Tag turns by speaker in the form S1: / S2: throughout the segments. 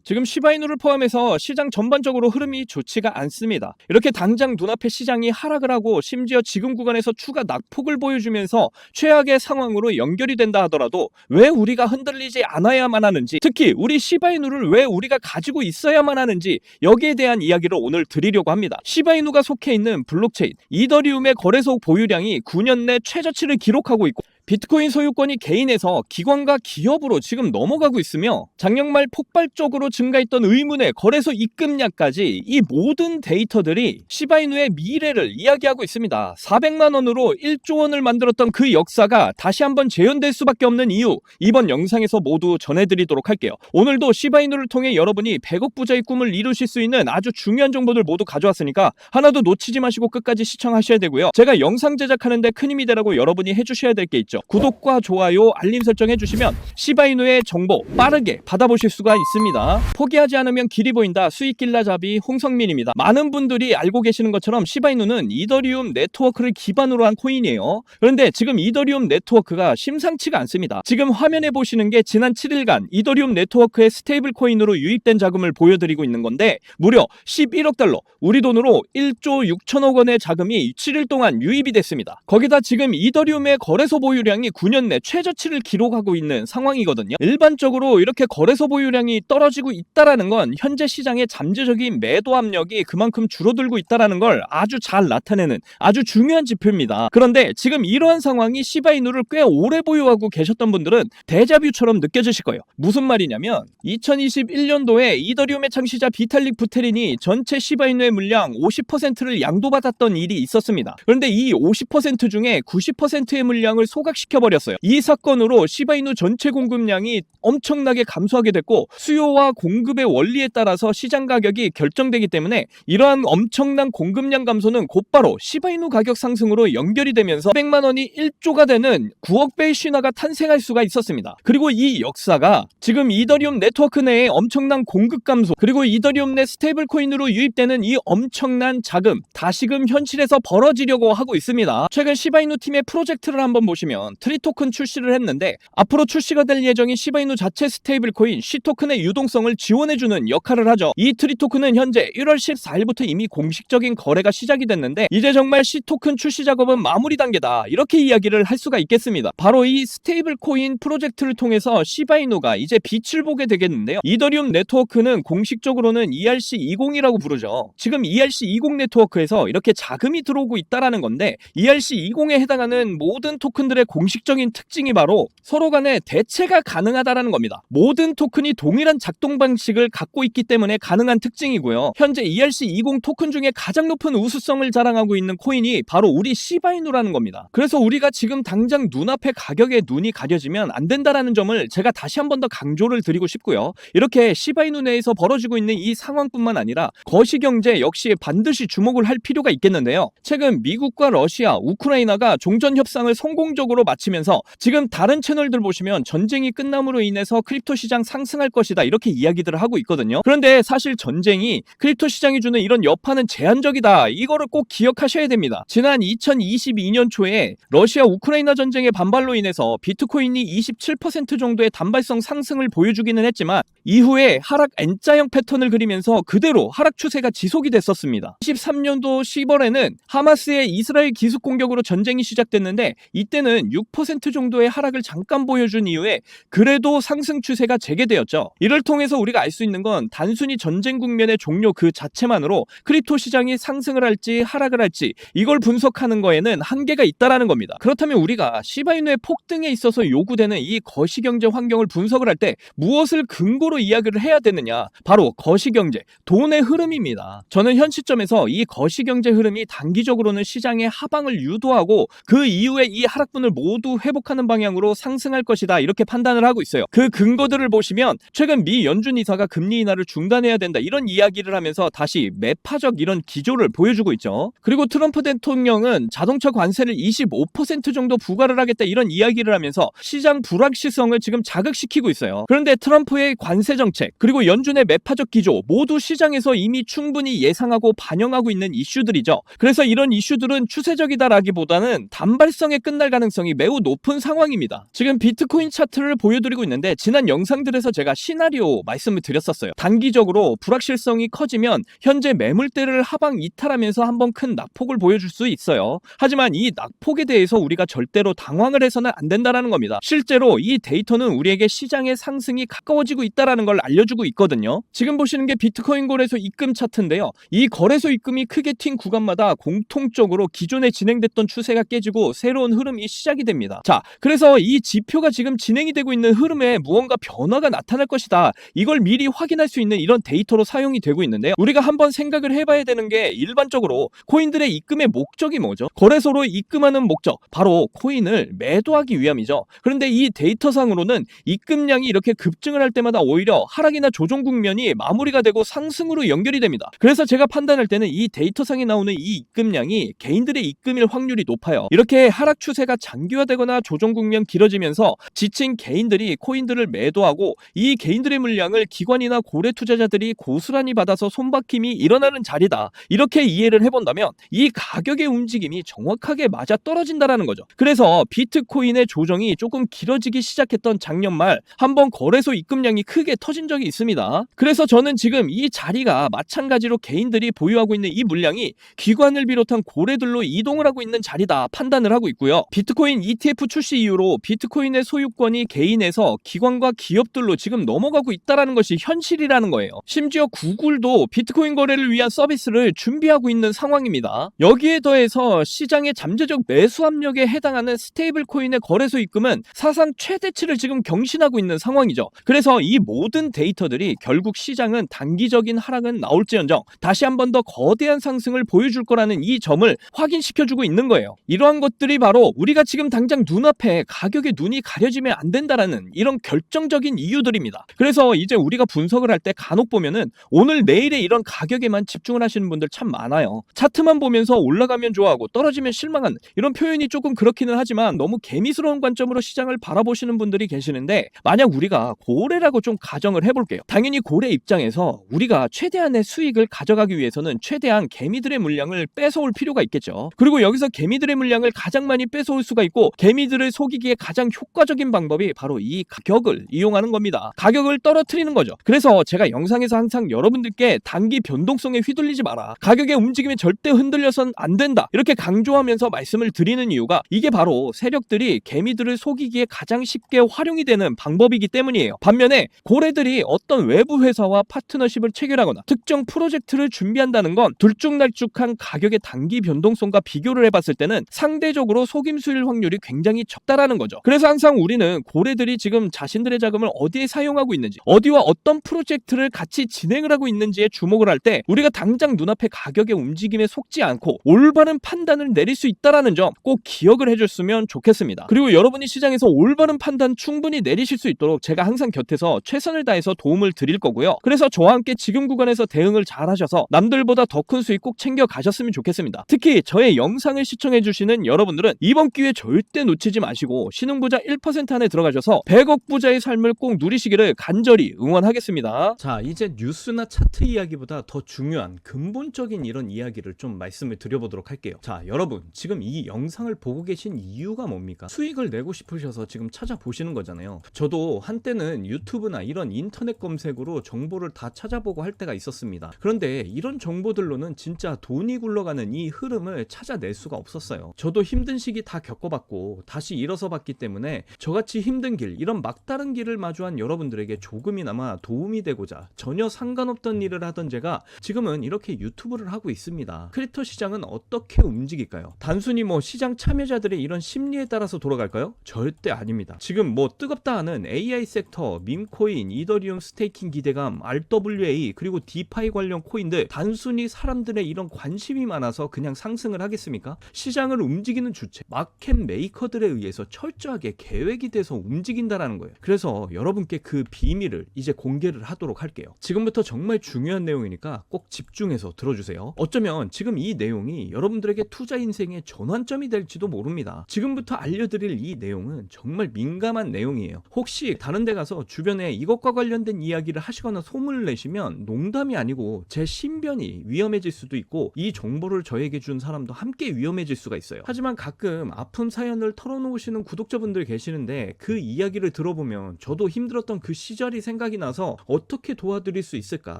S1: 지금 시바이누를 포함해서 시장 전반적으로 흐름이 좋지가 않습니다. 이렇게 당장 눈앞에 시장이 하락을 하고 심지어 지금 구간에서 추가 낙폭을 보여주면서 최악의 상황으로 연결이 된다 하더라도 왜 우리가 흔들리지 않아야만 하는지, 특히 우리 시바이누를 왜 우리가 가지고 있어야만 하는지 여기에 대한 이야기를 오늘 드리려고 합니다. 시바이누가 속해 있는 블록체인 이더리움의 거래소 보유량이 9년 내 최저치를 기록하고 있고 비트코인 소유권이 개인에서 기관과 기업으로 지금 넘어가고 있으며 작년 말 폭발적으로 증가했던 의문의 거래소 입금량까지 이 모든 데이터들이 시바이누의 미래를 이야기하고 있습니다. 400만 원으로 1조 원을 만들었던 그 역사가 다시 한번 재현될 수밖에 없는 이유, 이번 영상에서 모두 전해드리도록 할게요. 오늘도 시바이누를 통해 여러분이 100억 부자의 꿈을 이루실 수 있는 아주 중요한 정보들 모두 가져왔으니까 하나도 놓치지 마시고 끝까지 시청하셔야 되고요. 제가 영상 제작하는데 큰 힘이 되라고 여러분이 해주셔야 될 게 있죠. 구독과 좋아요, 알림 설정 해주시면 시바이누의 정보 빠르게 받아보실 수가 있습니다. 포기하지 않으면 길이 보인다. 수익길라잡이 홍성민입니다. 많은 분들이 알고 계시는 것처럼 시바이누는 이더리움 네트워크를 기반으로 한 코인이에요. 그런데 지금 이더리움 네트워크가 심상치가 않습니다. 지금 화면에 보시는 게 지난 7일간 이더리움 네트워크의 스테이블 코인으로 유입된 자금을 보여드리고 있는 건데 무려 11억 달러, 우리 돈으로 1조 6천억 원의 자금이 7일 동안 유입이 됐습니다. 거기다 지금 이더리움의 거래소 보유량이 9년 내 최저치를 기록하고 있는 상황이거든요. 일반적으로 이렇게 거래소 보유량이 떨어지고 있다라는 건 현재 시장의 잠재적인 매도 압력이 그만큼 줄어들고 있다라는 걸 아주 잘 나타내는 아주 중요한 지표입니다. 그런데 지금 이러한 상황이 시바이누를 꽤 오래 보유하고 계셨던 분들은 데자뷰처럼 느껴지실 거예요. 무슨 말이냐면 2021년도에 이더리움의 창시자 비탈릭 부테린이 전체 시바이누의 물량 50%를 양도받았던 일이 있었습니다. 그런데 이 50% 중에 90%의 물량을 소각시켜버렸어요. 이 사건으로 시바이누 전체 공급량이 엄청나게 감소하게 됐고 수요와 공급의 원리에 따라서 시장 가격이 결정되기 때문에 이러한 엄청난 공급량 감소는 곧바로 시바이누 가격 상승으로 연결이 되면서 100만 원이 1조가 되는 9억 배의 신화가 탄생할 수가 있었습니다. 그리고 이 역사가 지금 이더리움 네트워크 내에 엄청난 공급 감소, 그리고 이더리움 내 스테이블 코인으로 유입되는 이 엄청난 자금, 다시금 현실에서 벌어지려고 하고 있습니다. 최근 시바이누 팀의 프로젝트를 한번 보시면 트리토큰 출시를 했는데 앞으로 출시가 될 예정인 시바이누 자체 스테이블 코인 시토큰의 유동성을 지원해주는 역할을 하죠. 이 트리토큰은 현재 1월 14일부터 이미 공식적인 거래가 시작이 됐는데 이제 정말 시토큰 출시 작업은 마무리 단계다, 이렇게 이야기를 할 수가 있겠습니다. 바로 이 스테이블 코인 프로젝트를 통해서 시바이누가 이제 빛을 보게 되겠는데요. 이더리움 네트워크는 공식적으로는 ERC20이라고 부르죠. 지금 ERC20 네트워크에서 이렇게 자금이 들어오고 있다라는 건데 ERC20에 해당하는 모든 토큰들의 공식적인 특징이 바로 서로 간에 대체가 가능하다라는 겁니다. 모든 토큰이 동일한 작동 방식을 갖고 있기 때문에 가능한 특징이고요. 현재 ERC20 토큰 중에 가장 높은 우수성을 자랑하고 있는 코인이 바로 우리 시바이누라는 겁니다. 그래서 우리가 지금 당장 눈앞에 가격에 눈이 가려지면 안 된다라는 점을 제가 다시 한 번 더 강조를 드리고 싶고요. 이렇게 시바이누 내에서 벌어지고 있는 이 상황뿐만 아니라 거시경제 역시 반드시 주목을 할 필요가 있겠는데요. 최근 미국과 러시아, 우크라이나가 종전 협상을 성공적으로 마치면서 지금 다른 채널들 보시면 전쟁이 끝남으로 인해서 크립토 시장 상승할 것이다, 이렇게 이야기들을 하고 있거든요. 그런데 사실 전쟁이 크립토 시장이 주는 이런 여파는 제한적이다, 이거를 꼭 기억하셔야 됩니다. 지난 2022년 초에 러시아 우크라이나 전쟁의 반발로 인해서 비트코인이 27% 정도의 단발성 상승을 보여주기는 했지만 이후에 하락 N자형 패턴을 그리면서 그대로 하락 추세가 지속이 됐었습니다. 23년도 10월에는 하마스의 이스라엘 기습 공격으로 전쟁이 시작됐는데 이때는 6% 정도의 하락을 잠깐 보여준 이후에 그래도 상승 추세가 재개되었죠. 이를 통해서 우리가 알 수 있는 건 단순히 전쟁 국면의 종료 그 자체만으로 크립토 시장이 상승을 할지 하락을 할지 이걸 분석하는 거에는 한계가 있다라는 겁니다. 그렇다면 우리가 시바이누의 폭등에 있어서 요구되는 이 거시경제 환경을 분석을 할 때 무엇을 근거로 이야기를 해야 되느냐, 바로 거시경제, 돈의 흐름입니다. 저는 현 시점에서 이 거시경제 흐름이 단기적으로는 시장의 하방을 유도하고 그 이후에 이 하락분을 모두 회복하는 방향으로 상승할 것이다, 이렇게 판단을 하고 있어요. 그 근거들을 보시면 최근 미 연준 이사가 금리 인하를 중단해야 된다, 이런 이야기를 하면서 다시 매파적 이런 기조를 보여주고 있죠. 그리고 트럼프 대통령은 자동차 관세를 25% 정도 부과를 하겠다, 이런 이야기를 하면서 시장 불확실성을 지금 자극시키고 있어요. 그런데 트럼프의 관세 관세 정책, 그리고 연준의 매파적 기조 모두 시장에서 이미 충분히 예상하고 반영하고 있는 이슈들이죠. 그래서 이런 이슈들은 추세적이다라기보다는 단발성에 끝날 가능성이 매우 높은 상황입니다. 지금 비트코인 차트를 보여드리고 있는데 지난 영상들에서 제가 시나리오 말씀을 드렸었어요. 단기적으로 불확실성이 커지면 현재 매물대를 하방 이탈하면서 한번 큰 낙폭을 보여줄 수 있어요. 하지만 이 낙폭에 대해서 우리가 절대로 당황을 해서는 안 된다는 겁니다. 실제로 이 데이터는 우리에게 시장의 상승이 가까워지고 있다는 걸 알려주고 있거든요. 지금 보시는 게 비트코인 거래소 입금 차트인데요. 이 거래소 입금이 크게 튄 구간마다 공통적으로 기존에 진행됐던 추세가 깨지고 새로운 흐름이 시작이 됩니다. 자, 그래서 이 지표가 지금 진행이 되고 있는 흐름에 무언가 변화가 나타날 것이다. 이걸 미리 확인할 수 있는 이런 데이터로 사용이 되고 있는데요. 우리가 한번 생각을 해봐야 되는 게 일반적으로 코인들의 입금의 목적이 뭐죠? 거래소로 입금하는 목적, 바로 코인을 매도하기 위함이죠. 그런데 이 데이터상으로는 입금량이 이렇게 급증을 할 때마다 오히려 하락이나 조정 국면이 마무리가 되고 상승으로 연결이 됩니다. 그래서 제가 판단할 때는 이 데이터상에 나오는 이 입금량이 개인들의 입금일 확률이 높아요. 이렇게 하락 추세가 장기화되거나 조정 국면 길어지면서 지친 개인들이 코인들을 매도하고 이 개인들의 물량을 기관이나 고래 투자자들이 고스란히 받아서 손바뀜이 일어나는 자리다. 이렇게 이해를 해본다면 이 가격의 움직임이 정확하게 맞아 떨어진다라는 거죠. 그래서 비트코인의 조정이 조금 길어지기 시작했던 작년 말 한번 거래소 입금량이 크게 터진 적이 있습니다. 그래서 저는 지금 이 자리가 마찬가지로 개인들이 보유하고 있는 이 물량이 기관을 비롯한 고래들로 이동을 하고 있는 자리다 판단을 하고 있고요. 비트코인 ETF 출시 이후로 비트코인의 소유권이 개인에서 기관과 기업들로 지금 넘어가고 있다는 것이 현실이라는 거예요. 심지어 구글도 비트코인 거래를 위한 서비스를 준비하고 있는 상황입니다. 여기에 더해서 시장의 잠재적 매수 압력에 해당하는 스테이블 코인의 거래소 입금은 사상 최대치를 지금 경신하고 있는 상황이죠. 그래서 이 모든 데이터들이 결국 시장은 단기적인 하락은 나올지언정 다시 한 번 더 거대한 상승을 보여줄 거라는 이 점을 확인시켜주고 있는 거예요. 이러한 것들이 바로 우리가 지금 당장 눈앞에 가격에 눈이 가려지면 안 된다라는 이런 결정적인 이유들입니다. 그래서 이제 우리가 분석을 할 때 간혹 보면은 오늘 내일의 이런 가격에만 집중을 하시는 분들 참 많아요. 차트만 보면서 올라가면 좋아하고 떨어지면 실망하는 이런 표현이 조금 그렇기는 하지만 너무 개미스러운 관점으로 시장을 바라보시는 분들이 계시는데, 만약 우리가 고래라고 좀 가정을 해볼게요. 당연히 고래 입장에서 우리가 최대한의 수익을 가져가기 위해서는 최대한 개미들의 물량을 뺏어올 필요가 있겠죠. 그리고 여기서 개미들의 물량을 가장 많이 뺏어올 수가 있고 개미들을 속이기에 가장 효과적인 방법이 바로 이 가격을 이용하는 겁니다. 가격을 떨어뜨리는 거죠. 그래서 제가 영상에서 항상 여러분들께 단기 변동성에 휘둘리지 마라, 가격의 움직임에 절대 흔들려선 안 된다, 이렇게 강조하면서 말씀을 드리는 이유가 이게 바로 세력들이 개미들을 속이기에 가장 쉽게 활용이 되는 방법이기 때문이에요. 반면에 고래들이 어떤 외부 회사와 파트너십을 체결하거나 특정 프로젝트를 준비한다는 건 들쭉날쭉한 가격의 단기 변동성과 비교를 해봤을 때는 상대적으로 속임수일 확률이 굉장히 적다라는 거죠. 그래서 항상 우리는 고래들이 지금 자신들의 자금을 어디에 사용하고 있는지, 어디와 어떤 프로젝트를 같이 진행을 하고 있는지에 주목을 할 때 우리가 당장 눈앞의 가격의 움직임에 속지 않고 올바른 판단을 내릴 수 있다는 점 꼭 기억을 해줬으면 좋겠습니다. 그리고 여러분이 시장에서 올바른 판단 충분히 내리실 수 있도록 제가 항상 곁에서 최선을 다해서 도움을 드릴 거고요. 그래서 저와 함께 지금 구간에서 대응을 잘 하셔서 남들보다 더 큰 수익 꼭 챙겨 가셨으면 좋겠습니다. 특히 저의 영상을 시청해주시는 여러분들은 이번 기회 절대 놓치지 마시고 신흥부자 1% 안에 들어가셔서 100억 부자의 삶을 꼭 누리시기를 간절히 응원하겠습니다. 자, 이제 뉴스나 차트 이야기보다 더 중요한 근본적인 이런 이야기를 좀 말씀을 드려보도록 할게요. 자, 여러분 지금 이 영상을 보고 계신 이유가 뭡니까? 수익을 내고 싶으셔서 지금 찾아보시는 거잖아요. 저도 한때는 유튜브나 이런 인터넷 검색으로 정보를 다 찾아보고 할 때가 있었습니다. 그런데 이런 정보들로는 진짜 돈이 굴러가는 이 흐름을 찾아낼 수가 없었어요. 저도 힘든 시기 다 겪어봤고 다시 일어서 봤기 때문에 저같이 힘든 길, 이런 막다른 길을 마주한 여러분들에게 조금이나마 도움이 되고자 전혀 상관없던 일을 하던 제가 지금은 이렇게 유튜브를 하고 있습니다. 크립토 시장은 어떻게 움직일까요? 단순히 뭐 시장 참여자들의 이런 심리에 따라서 돌아갈까요? 절대 아닙니다. 지금 뭐 뜨겁다 하는 AI 섹터, 밈코인, 이더리움 스테이킹 기대감, RWA 그리고 디파이 관련 코인들, 단순히 사람들의 이런 관심이 많아서 그냥 상승을 하겠습니까? 시장을 움직이는 주체, 마켓 메이커들에 의해서 철저하게 계획이 돼서 움직인다라는 거예요. 그래서 여러분께 그 비밀을 이제 공개를 하도록 할게요. 지금부터 정말 중요한 내용이니까 꼭 집중해서 들어주세요. 어쩌면 지금 이 내용이 여러분들에게 투자 인생의 전환점이 될지도 모릅니다. 지금부터 알려드릴 이 내용은 정말 민감한 내용이에요. 혹시 다른 데 가서 주변에 이거 이것과 관련된 이야기를 하시거나 소문을 내시면 농담이 아니고 제 신변이 위험해질 수도 있고 이 정보를 저에게 준 사람도 함께 위험해질 수가 있어요. 하지만 가끔 아픔 사연을 털어놓으시는 구독자분들 계시는데 그 이야기를 들어보면 저도 힘들었던 그 시절이 생각이 나서 어떻게 도와드릴 수 있을까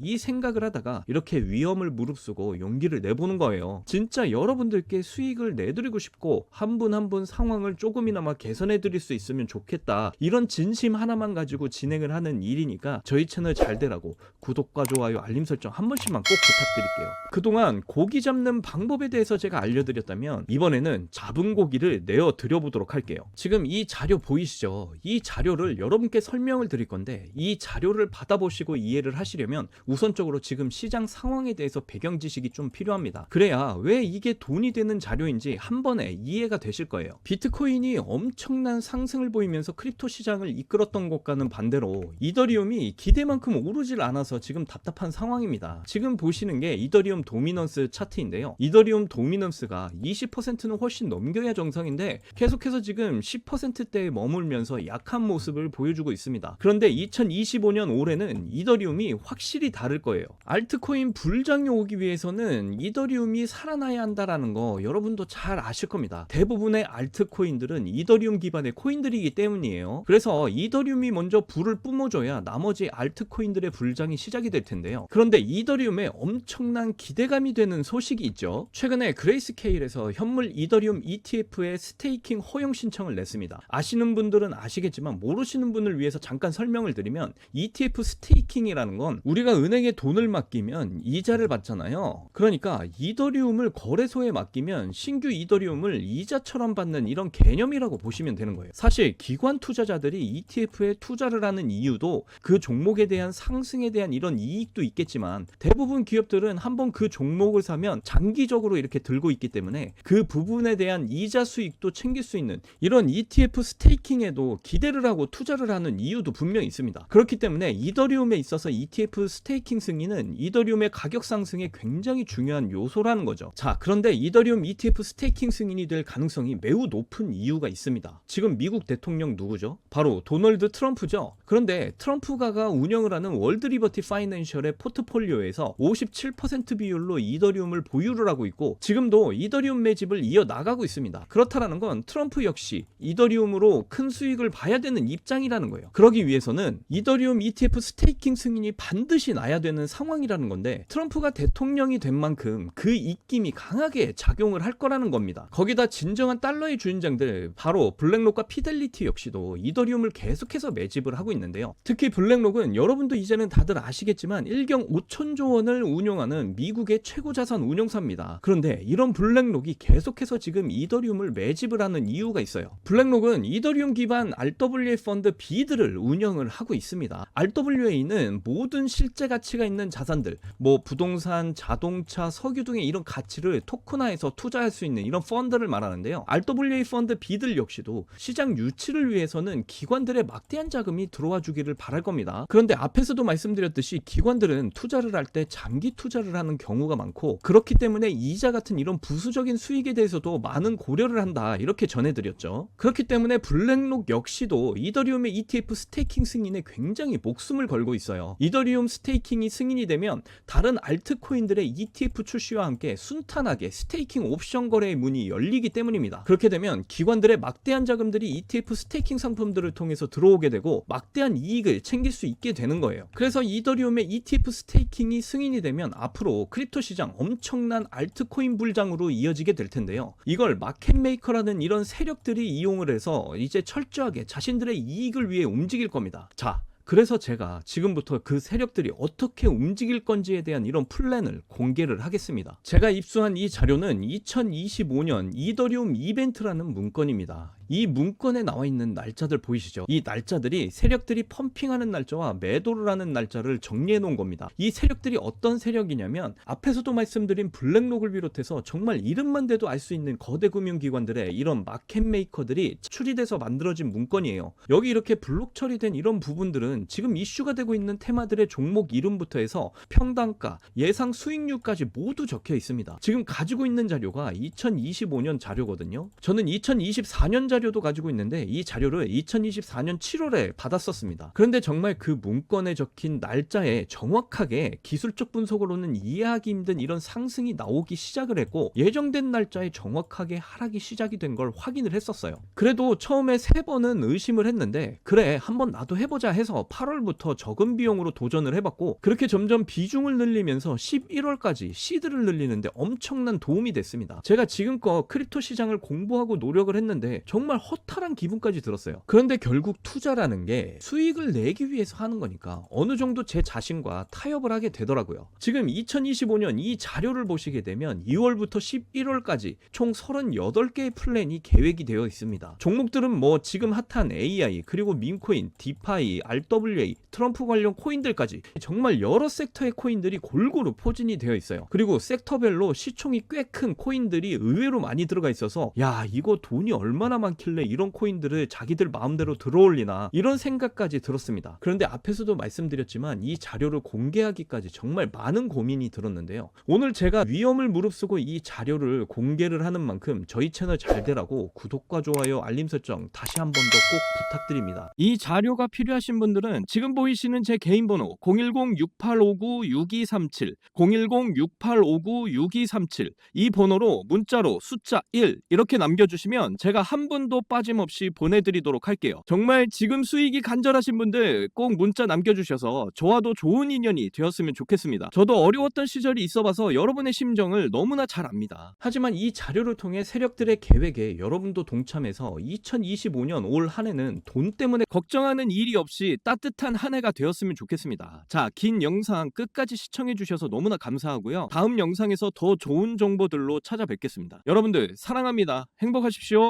S1: 이 생각을 하다가 이렇게 위험을 무릅쓰고 용기를 내보는 거예요. 진짜 여러분들께 수익을 내드리고 싶고 한 분 한 분 상황을 조금이나마 개선해 드릴 수 있으면 좋겠다, 이런 진심 하나만 가지고 진행을 하는 일이니까 저희 채널 잘 되라고 구독과 좋아요 알림 설정 한 번씩만 꼭 부탁드릴게요. 그동안 고기 잡는 방법에 대해서 제가 알려드렸다면 이번에는 잡은 고기를 내어 드려보도록 할게요. 지금 이 자료 보이시죠? 이 자료를 여러분께 설명을 드릴 건데 이 자료를 받아보시고 이해를 하시려면 우선적으로 지금 시장 상황에 대해서 배경 지식이 좀 필요합니다. 그래야 왜 이게 돈이 되는 자료인지 한 번에 이해가 되실 거예요. 비트코인이 엄청난 상승을 보이면서 크립토 시장을 이끌었던 것과는 반대로 이더리움이 기대만큼 오르질 않아서 지금 답답한 상황입니다. 지금 보시는 게 이더리움 도미넌스 차트인데요. 이더리움 도미넌스가 20%는 훨씬 넘겨야 정상인데 계속해서 지금 10%대에 머물면서 약한 모습을 보여주고 있습니다. 그런데 2025년 올해는 이더리움이 확실히 다를 거예요. 알트코인 불장이 오기 위해서는 이더리움이 살아나야 한다라는 거 여러분도 잘 아실 겁니다. 대부분의 알트코인들은 이더리움 기반의 코인들이기 때문이에요. 그래서 이더리움이 먼저 불을 뿜어줘야 나머지 알트코인들의 불장이 시작이 될 텐데요. 그런데 이더리움에 엄청난 기대감이 되는 소식이 있죠. 최근에 그레이스케일에서 현물 이더리움 ETF의 스테이킹 허용 신청을 냈습니다. 아시는 분들은 아시겠지만 모르시는 분을 위해서 잠깐 설명을 드리면 ETF 스테이킹이라는 건 우리가 은행에 돈을 맡기면 이자를 받잖아요. 그러니까 이더리움을 거래소에 맡기면 신규 이더리움을 이자처럼 받는 이런 개념이라고 보시면 되는 거예요. 사실 기관 투자자들이 ETF에 투자를 하는 이유도 그 종목에 대한 상승에 대한 이런 이익도 있겠지만 대부분 기업들은 한번 그 종목을 사면 장기적으로 이렇게 들고 있기 때문에 그 부분에 대한 이자 수익도 챙길 수 있는 이런 ETF 스테이킹에도 기대를 하고 투자를 하는 이유도 분명히 있습니다. 그렇기 때문에 이더리움에 있어서 ETF 스테이킹 승인은 이더리움의 가격 상승에 굉장히 중요한 요소라는 거죠. 자, 그런데 이더리움 ETF 스테이킹 승인이 될 가능성이 매우 높은 이유가 있습니다. 지금 미국 대통령 누구죠? 바로 도널드 트럼프죠. 그런데 트럼프가 운영을 하는 월드 리버티 파이낸셜의 포트폴리오에서 57% 비율로 이더리움을 보유를 하고 있고 지금도 이더리움 매집을 이어나가고 있습니다. 그렇다라는 건 트럼프 역시 이더리움으로 큰 수익을 봐야 되는 입장이라는 거예요. 그러기 위해서는 이더리움 ETF 스테이킹 승인이 반드시 나야 되는 상황이라는 건데 트럼프가 대통령이 된 만큼 그 입김이 강하게 작용을 할 거라는 겁니다. 거기다 진정한 달러의 주인장들 바로 블랙록과 피델리티 역시도 이더리움을 계속해서 매집을 하고 있는데요. 특히 블랙록은 여러분도 이제는 다들 아시겠지만 1경 5천조 원을 운용하는 미국의 최고 자산 운용사입니다. 그런데 이런 블랙록이 계속해서 지금 이더리움을 매집을 하는 이유가 있어요. 블랙록은 이더리움 기반 RWA 펀드 B들을 운영을 하고 있습니다. RWA는 모든 실제 가치가 있는 자산들, 뭐 부동산, 자동차, 석유 등의 이런 가치를 토큰화해서 투자할 수 있는 이런 펀드를 말하는데요. RWA 펀드 B들 역시도 시장 유치를 위해서는 기관들의 막대한 자금이 들어와 주기를 바랄 겁니다. 그런데 앞에서도 말씀드렸듯이 기관들은 투자를 할 때 장기 투자를 하는 경우가 많고 그렇기 때문에 이자 같은 이런 부수적인 수익에 대해서도 많은 고려를 한다, 이렇게 전해드렸죠. 그렇기 때문에 블랙록 역시도 이더리움의 ETF 스테이킹 승인에 굉장히 목숨을 걸고 있어요. 이더리움 스테이킹이 승인이 되면 다른 알트코인들의 ETF 출시와 함께 순탄하게 스테이킹 옵션 거래의 문이 열리기 때문입니다. 그렇게 되면 기관들의 막대한 자금들이 ETF 스테이킹 상품들을 통해서 들어오게 되고 막대한 이익을 챙길 수 있게 되는 거예요. 그래서 이더리움의 ETF 스테이킹이 승인이 되면 앞으로 크립토 시장 엄청난 알트코인 불장으로 이어지게 될 텐데요. 이걸 마켓메이커라는 이런 세력들이 이용을 해서 이제 철저하게 자신들의 이익을 위해 움직일 겁니다. 자, 그래서 제가 지금부터 그 세력들이 어떻게 움직일 건지에 대한 이런 플랜을 공개를 하겠습니다. 제가 입수한 이 자료는 2025년 이더리움 이벤트라는 문건입니다. 이 문건에 나와 있는 날짜들 보이시죠? 이 날짜들이 세력들이 펌핑하는 날짜와 매도를 하는 날짜를 정리해 놓은 겁니다. 이 세력들이 어떤 세력이냐면 앞에서도 말씀드린 블랙록을 비롯해서 정말 이름만 대도 알 수 있는 거대 금융기관들의 이런 마켓메이커들이 추리돼서 만들어진 문건이에요. 여기 이렇게 블록 처리된 이런 부분들은 지금 이슈가 되고 있는 테마들의 종목 이름부터 해서 평단가, 예상 수익률까지 모두 적혀 있습니다. 지금 가지고 있는 자료가 2025년 자료거든요. 저는 2024년 자료도 가지고 있는데 이 자료를 2024년 7월에 받았었습니다. 그런데 정말 그 문건에 적힌 날짜에 정확하게 기술적 분석으로는 이해하기 힘든 이런 상승이 나오기 시작을 했고 예정된 날짜에 정확하게 하락이 시작이 된 걸 확인을 했었어요. 그래도 처음에 3번은 의심을 했는데 그래 한번 나도 해보자 해서 8월부터 적은 비용으로 도전을 해봤고 그렇게 점점 비중을 늘리면서 11월까지 시드를 늘리는데 엄청난 도움이 됐습니다. 제가 지금껏 크립토 시장을 공부하고 노력을 했는데 정말 허탈한 기분까지 들었어요. 그런데 결국 투자라는 게 수익을 내기 위해서 하는 거니까 어느 정도 제 자신과 타협을 하게 되더라고요. 지금 2025년 이 자료를 보시게 되면 2월부터 11월까지 총 38개의 플랜이 계획이 되어 있습니다. 종목들은 뭐 지금 핫한 AI 그리고 밈코인, 디파이, RWA, 트럼프 관련 코인들까지 정말 여러 섹터의 코인들이 골고루 포진이 되어 있어요. 그리고 섹터별로 시총이 꽤 큰 코인들이 의외로 많이 들어가 있어서 야 이거 돈이 얼마나 많길래 이런 코인들을 자기들 마음대로 들어올리나 이런 생각까지 들었습니다. 그런데 앞에서도 말씀드렸지만 이 자료를 공개하기까지 정말 많은 고민이 들었는데요. 오늘 제가 위험을 무릅쓰고 이 자료를 공개를 하는 만큼 저희 채널 잘 되라고 구독과 좋아요, 알림 설정 다시 한 번 더 꼭 부탁드립니다. 이 자료가 필요하신 분들은 지금 보이시는 제 개인 번호 010-6859-6237 010-6859-6237 이 번호로 문자로 숫자 1 이렇게 남겨주시면 제가 한 분도 빠짐없이 보내드리도록 할게요. 정말 지금 수익이 간절하신 분들 꼭 문자 남겨주셔서 저와도 좋은 인연이 되었으면 좋겠습니다. 저도 어려웠던 시절이 있어봐서 여러분의 심정을 너무나 잘 압니다. 하지만 이 자료를 통해 세력들의 계획에 여러분도 동참해서 2025년 올 한 해는 돈 때문에 걱정하는 일이 없이 따뜻한 한 해가 되었으면 좋겠습니다. 자, 긴 영상 끝까지 시청해주셔서 너무나 감사하고요. 다음 영상에서 더 좋은 정보들로 찾아뵙겠습니다. 여러분들 사랑합니다. 행복하십시오.